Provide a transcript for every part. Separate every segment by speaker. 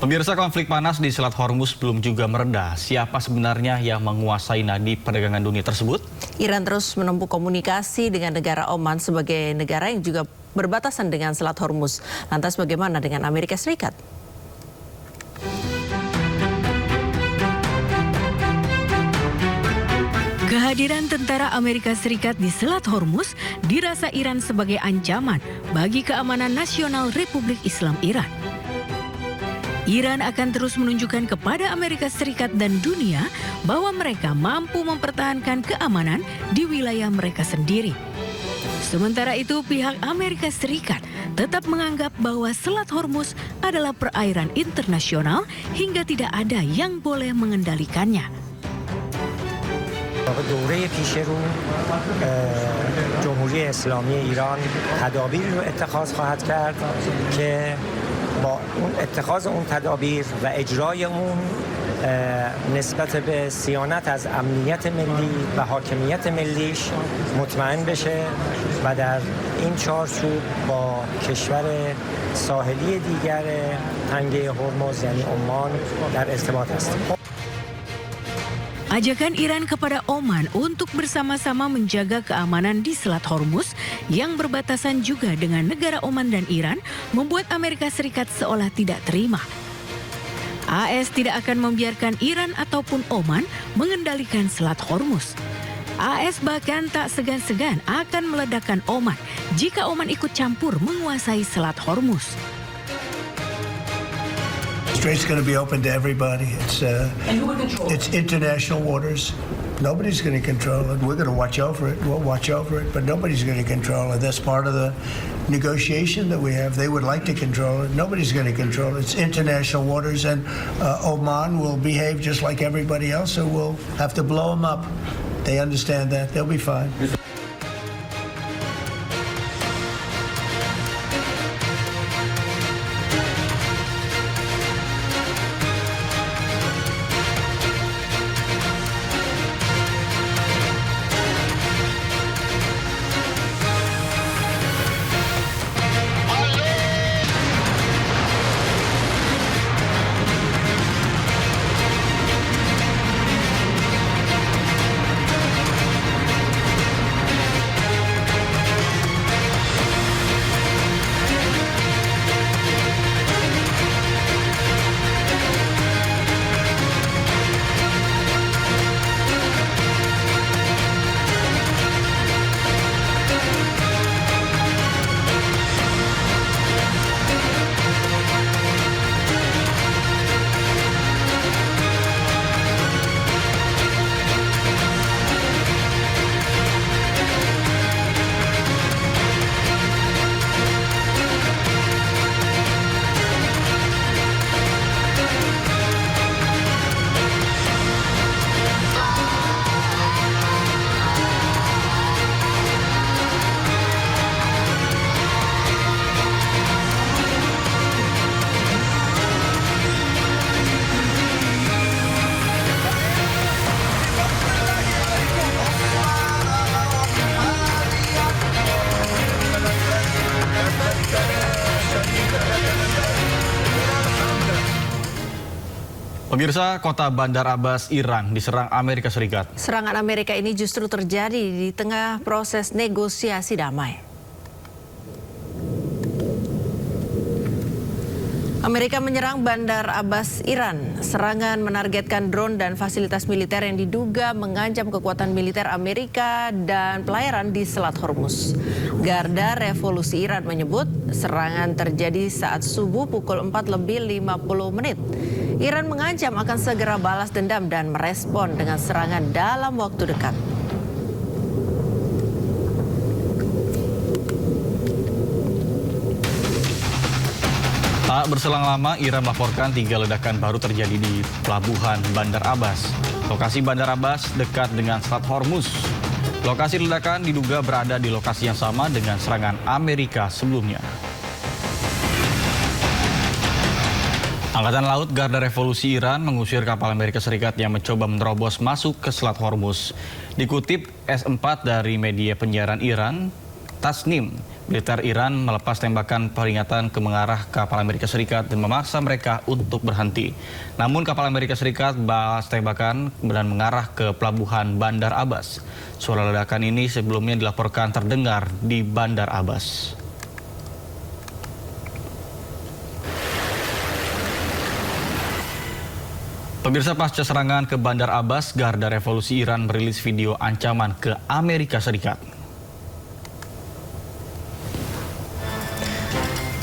Speaker 1: Pemirsa, konflik panas di Selat Hormuz belum juga mereda. Siapa sebenarnya yang menguasai nadi perdagangan dunia tersebut?
Speaker 2: Iran terus menempuh komunikasi dengan negara Oman sebagai negara yang juga berbatasan dengan Selat Hormuz. Lantas bagaimana dengan Amerika Serikat?
Speaker 3: Kehadiran tentara Amerika Serikat di Selat Hormuz dirasa Iran sebagai ancaman bagi keamanan nasional Republik Islam Iran. Iran akan terus menunjukkan kepada Amerika Serikat dan dunia bahwa mereka mampu mempertahankan keamanan di wilayah mereka sendiri. Sementara itu, pihak Amerika Serikat tetap menganggap bahwa Selat Hormuz adalah perairan internasional hingga tidak ada yang boleh mengendalikannya.
Speaker 4: دوره پیش رو جمهوری اسلامی ایران تدابیر رو اتخاذ خواهد کرد که با اون اتخاذ اون تدابیر و اجرای اون نسبت به صیانت از امنیت ملی و حاکمیت ملیش مطمئن بشه و در این چارچوب با کشور ساحلی دیگر تنگه هرمز یعنی عمان در ارتباط است.
Speaker 3: Ajakan Iran kepada Oman untuk bersama-sama menjaga keamanan di Selat Hormuz yang berbatasan juga dengan negara Oman dan Iran membuat Amerika Serikat seolah tidak terima. AS tidak akan membiarkan Iran ataupun Oman mengendalikan Selat Hormuz. AS bahkan tak segan-segan akan meledakkan Oman jika Oman ikut campur menguasai Selat Hormuz.
Speaker 5: Strait's going to be open to everybody. It's international waters. Nobody's going to control it. We're going to watch over it. We'll watch over it, but nobody's going to control it. That's part of the negotiation that we have. They would like to control it. Nobody's going to control it. It's international waters, and Oman will behave just like everybody else, so we'll have to blow them up. They understand that. They'll be fine.
Speaker 1: Pemirsa, kota Bandar Abbas, Iran diserang Amerika Serikat.
Speaker 2: Serangan Amerika ini justru terjadi di tengah proses negosiasi damai. Amerika menyerang Bandar Abbas, Iran. Serangan menargetkan drone dan fasilitas militer yang diduga mengancam kekuatan militer Amerika dan pelayaran di Selat Hormuz. Garda Revolusi Iran menyebut serangan terjadi saat subuh pukul 4:50. Iran mengancam akan segera balas dendam dan merespon dengan serangan dalam waktu dekat.
Speaker 1: Tak berselang lama, Iran melaporkan 3 ledakan baru terjadi di pelabuhan Bandar Abbas. Lokasi Bandar Abbas dekat dengan Selat Hormuz. Lokasi ledakan diduga berada di lokasi yang sama dengan serangan Amerika sebelumnya. Angkatan Laut Garda Revolusi Iran mengusir kapal Amerika Serikat yang mencoba menerobos masuk ke Selat Hormuz. Dikutip S4 dari media penyiaran Iran, Tasnim, Militer Iran melepas tembakan peringatan ke mengarah kapal Amerika Serikat dan memaksa mereka untuk berhenti. Namun kapal Amerika Serikat balas tembakan dan mengarah ke pelabuhan Bandar Abbas. Suara ledakan ini sebelumnya dilaporkan terdengar di Bandar Abbas. Pemirsa, pasca serangan ke Bandar Abbas, Garda Revolusi Iran merilis video ancaman ke Amerika Serikat.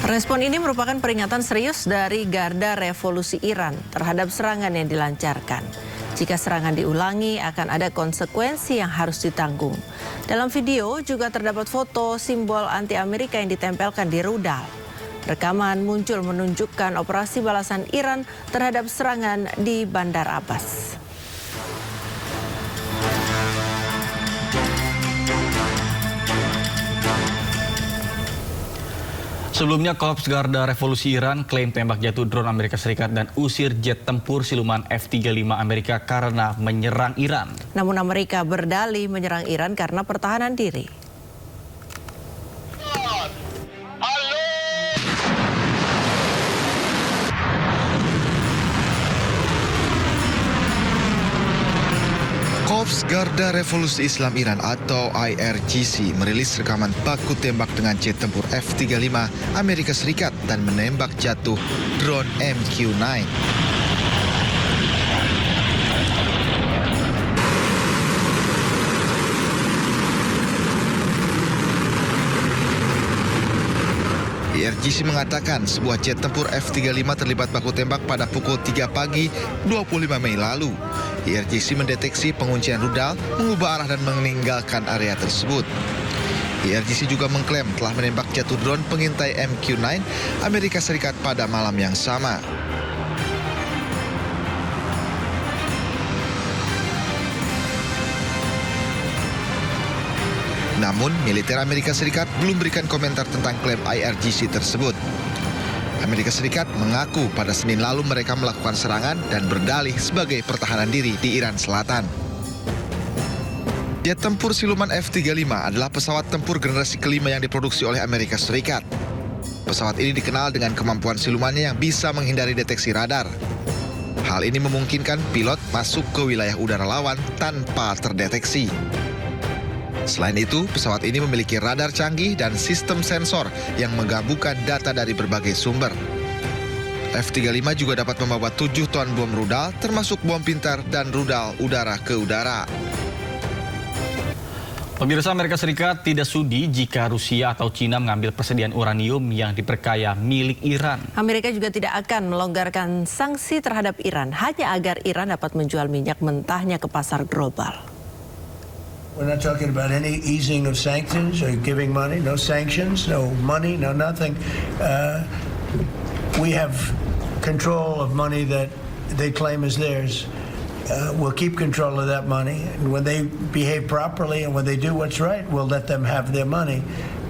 Speaker 2: Respon ini merupakan peringatan serius dari Garda Revolusi Iran terhadap serangan yang dilancarkan. Jika serangan diulangi, akan ada konsekuensi yang harus ditanggung. Dalam video juga terdapat foto simbol anti-Amerika yang ditempelkan di rudal. Rekaman muncul menunjukkan operasi balasan Iran terhadap serangan di Bandar Abbas.
Speaker 1: Sebelumnya, Korps Garda Revolusi Iran klaim tembak jatuh drone Amerika Serikat dan usir jet tempur siluman F-35 Amerika karena menyerang Iran.
Speaker 2: Namun Amerika berdalih menyerang Iran karena pertahanan diri.
Speaker 6: Korps Garda Revolusi Islam Iran atau IRGC merilis rekaman baku tembak dengan jet tempur F-35 Amerika Serikat dan menembak jatuh drone MQ-9. IRGC mengatakan sebuah jet tempur F-35 terlibat baku tembak pada pukul 3 pagi 25 Mei lalu. IRGC mendeteksi penguncian rudal, mengubah arah dan meninggalkan area tersebut. IRGC juga mengklaim telah menembak jatuh drone pengintai MQ-9 Amerika Serikat pada malam yang sama. Namun, militer Amerika Serikat belum berikan komentar tentang klaim IRGC tersebut. Amerika Serikat mengaku pada Senin lalu mereka melakukan serangan dan berdalih sebagai pertahanan diri di Iran Selatan. Jet tempur siluman F-35 adalah pesawat tempur generasi kelima yang diproduksi oleh Amerika Serikat. Pesawat ini dikenal dengan kemampuan silumannya yang bisa menghindari deteksi radar. Hal ini memungkinkan pilot masuk ke wilayah udara lawan tanpa terdeteksi. Selain itu, pesawat ini memiliki radar canggih dan sistem sensor yang menggabungkan data dari berbagai sumber. F-35 juga dapat membawa 7 ton bom rudal, termasuk bom pintar dan rudal udara ke udara.
Speaker 1: Pemirsa, Amerika Serikat tidak sudi jika Rusia atau Cina mengambil persediaan uranium yang diperkaya milik Iran.
Speaker 2: Amerika juga tidak akan melonggarkan sanksi terhadap Iran hanya agar Iran dapat menjual minyak mentahnya ke pasar global.
Speaker 5: We're not talking about any easing of sanctions or giving money. No sanctions, no money, no nothing. We have control of money that they claim is theirs. We'll keep control of that money. And when they behave properly and when they do what's right, we'll let them have their money.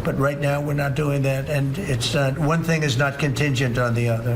Speaker 5: But right now, we're not doing that. And it's one thing is not contingent on the other.